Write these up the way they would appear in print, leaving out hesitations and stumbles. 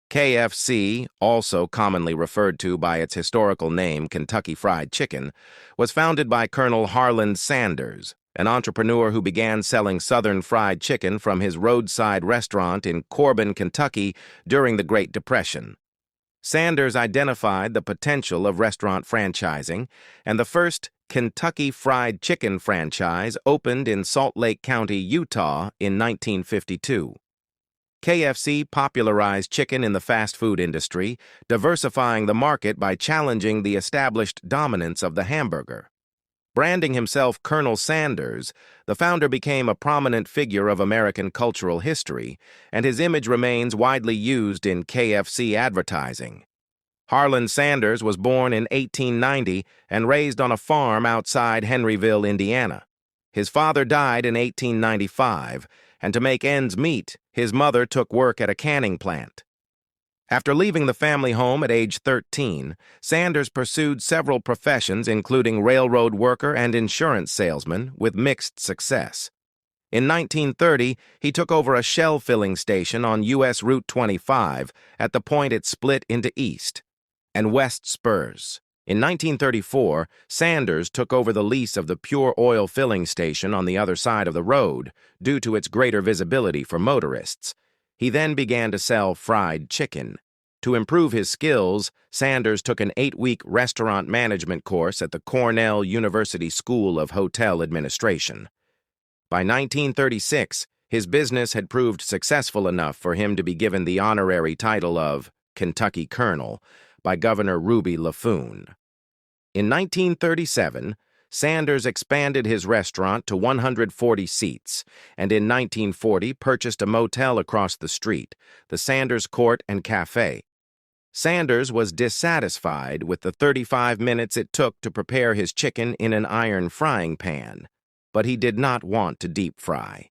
KFC, also commonly referred to by its historical name Kentucky Fried Chicken, was founded by Colonel Harland Sanders, an entrepreneur who began selling Southern fried chicken from his roadside restaurant in Corbin, Kentucky during the Great Depression. Sanders identified the potential of restaurant franchising, and the first Kentucky Fried Chicken franchise opened in Salt Lake County, Utah in 1952. KFC popularized chicken in the fast food industry, diversifying the market by challenging the established dominance of the hamburger. Branding himself Colonel Sanders, the founder became a prominent figure of American cultural history, and his image remains widely used in KFC advertising. Harland Sanders was born in 1890 and raised on a farm outside Henryville, Indiana. His father died in 1895, and to make ends meet, his mother took work at a canning plant. After leaving the family home at age 13, Sanders pursued several professions including railroad worker and insurance salesman with mixed success. In 1930, he took over a shell filling station on U.S. Route 25 at the point it split into East and West Spurs. In 1934, Sanders took over the lease of the Pure Oil filling station on the other side of the road due to its greater visibility for motorists. He then began to sell fried chicken. To improve his skills, Sanders took an 8-week restaurant management course at the Cornell University School of Hotel Administration. By 1936, his business had proved successful enough for him to be given the honorary title of Kentucky Colonel by Governor Ruby Laffoon. In 1937, Sanders expanded his restaurant to 140 seats, and in 1940 purchased a motel across the street, the Sanders Court and Cafe. Sanders was dissatisfied with the 35 minutes it took to prepare his chicken in an iron frying pan, but he did not want to deep fry.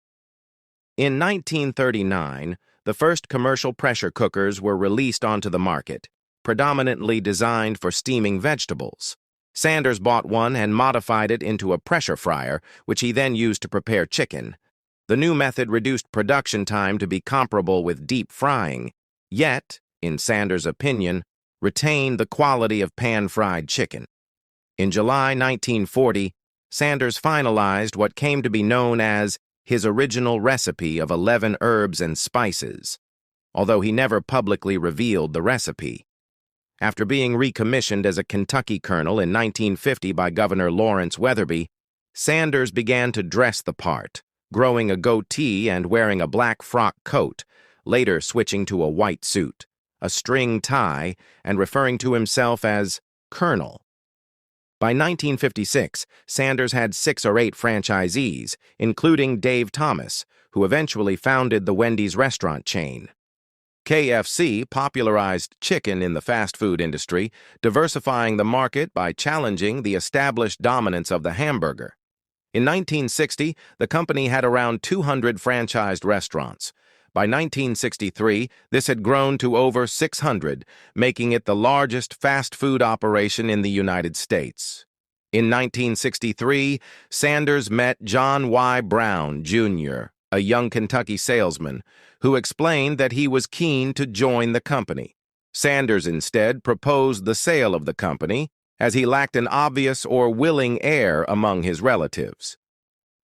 In 1939, the first commercial pressure cookers were released onto the market, predominantly designed for steaming vegetables. Sanders bought one and modified it into a pressure fryer, which he then used to prepare chicken. The new method reduced production time to be comparable with deep frying, yet, in Sanders' opinion, retained the quality of pan-fried chicken. In July 1940, Sanders finalized what came to be known as his original recipe of 11 herbs and spices, although he never publicly revealed the recipe. After being recommissioned as a Kentucky colonel in 1950 by Governor Lawrence Weatherby, Sanders began to dress the part, growing a goatee and wearing a black frock coat, later switching to a white suit, a string tie, and referring to himself as Colonel. By 1956, Sanders had 6 or 8 franchisees, including Dave Thomas, who eventually founded the Wendy's restaurant chain. KFC popularized chicken in the fast food industry, diversifying the market by challenging the established dominance of the hamburger. In 1960, the company had around 200 franchised restaurants. By 1963, this had grown to over 600, making it the largest fast food operation in the United States. In 1963, Sanders met John Y. Brown, Jr., a young Kentucky salesman, who explained that he was keen to join the company. Sanders instead proposed the sale of the company, as he lacked an obvious or willing heir among his relatives.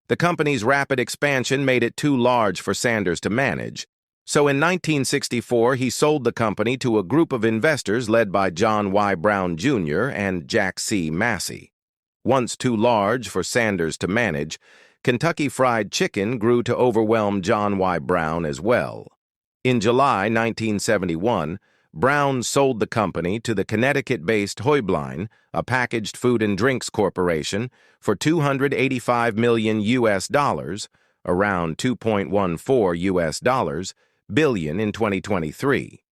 The company's rapid expansion made it too large for Sanders to manage, so in 1964 he sold the company to a group of investors led by John Y. Brown, Jr. and Jack C. Massey. Once too large for Sanders to manage, Kentucky Fried Chicken grew to overwhelm John Y. Brown as well. In July 1971, Brown sold the company to the Connecticut-based Häublein, a packaged food and drinks corporation, for $285 million US, around 2.14 US billion in 2023.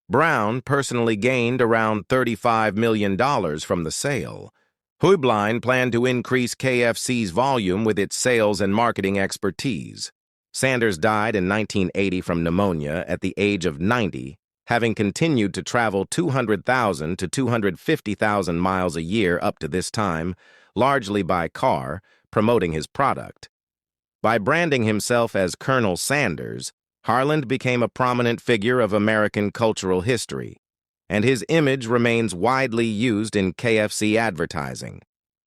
Brown personally gained around $35 million from the sale. Häublein planned to increase KFC's volume with its sales and marketing expertise. Sanders died in 1980 from pneumonia at the age of 90, having continued to travel 200,000 to 250,000 miles a year up to this time, largely by car, promoting his product. By branding himself as Colonel Sanders, Harland became a prominent figure of American cultural history, and his image remains widely used in KFC advertising.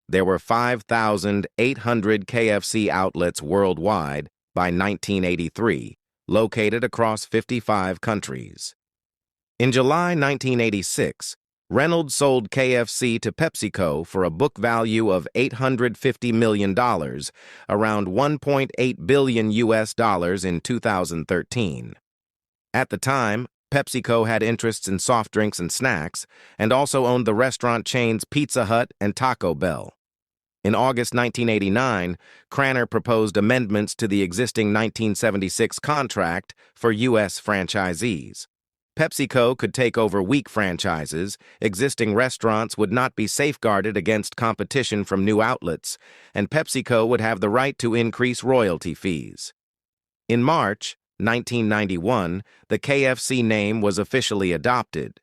There were 5,800 KFC outlets worldwide by 1983, located across 55 countries. In July 1986, Reynolds sold KFC to PepsiCo for a book value of $850 million, around $1.8 billion in 2013. At the time, PepsiCo had interests in soft drinks and snacks, and also owned the restaurant chains Pizza Hut and Taco Bell. In August 1989, Cranor proposed amendments to the existing 1976 contract for U.S. franchisees. PepsiCo could take over weak franchises, existing restaurants would not be safeguarded against competition from new outlets, and PepsiCo would have the right to increase royalty fees. In March 1991, the KFC name was officially adopted.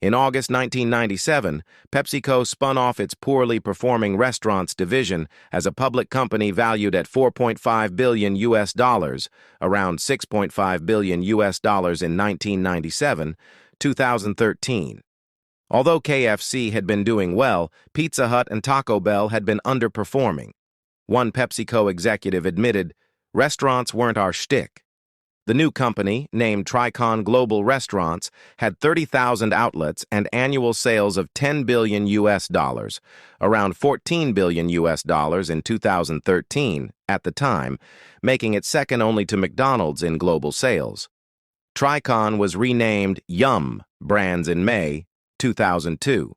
In August 1997, PepsiCo spun off its poorly performing restaurants division as a public company valued at $4.5 billion, around $6.5 billion in 1997, 2013. Although KFC had been doing well, Pizza Hut and Taco Bell had been underperforming. One PepsiCo executive admitted, "Restaurants weren't our shtick." The new company, named Tricon Global Restaurants, had 30,000 outlets and annual sales of $10 billion, around $14 billion in 2013 at the time, making it second only to McDonald's in global sales. Tricon was renamed Yum! Brands in May 2002.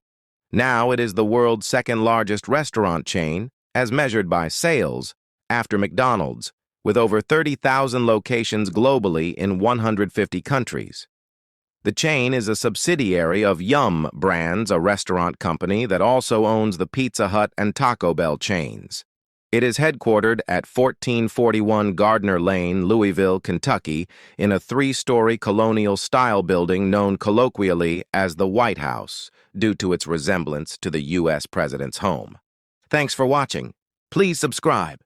Now it is the world's second-largest restaurant chain, as measured by sales, after McDonald's, with over 30,000 locations globally in 150 countries. The chain is a subsidiary of Yum! Brands, a restaurant company that also owns the Pizza Hut and Taco Bell chains. It is headquartered at 1441 Gardner Lane, Louisville, Kentucky, in a three-story colonial-style building known colloquially as the White House, due to its resemblance to the U.S. President's home. Thanks for watching. Please subscribe.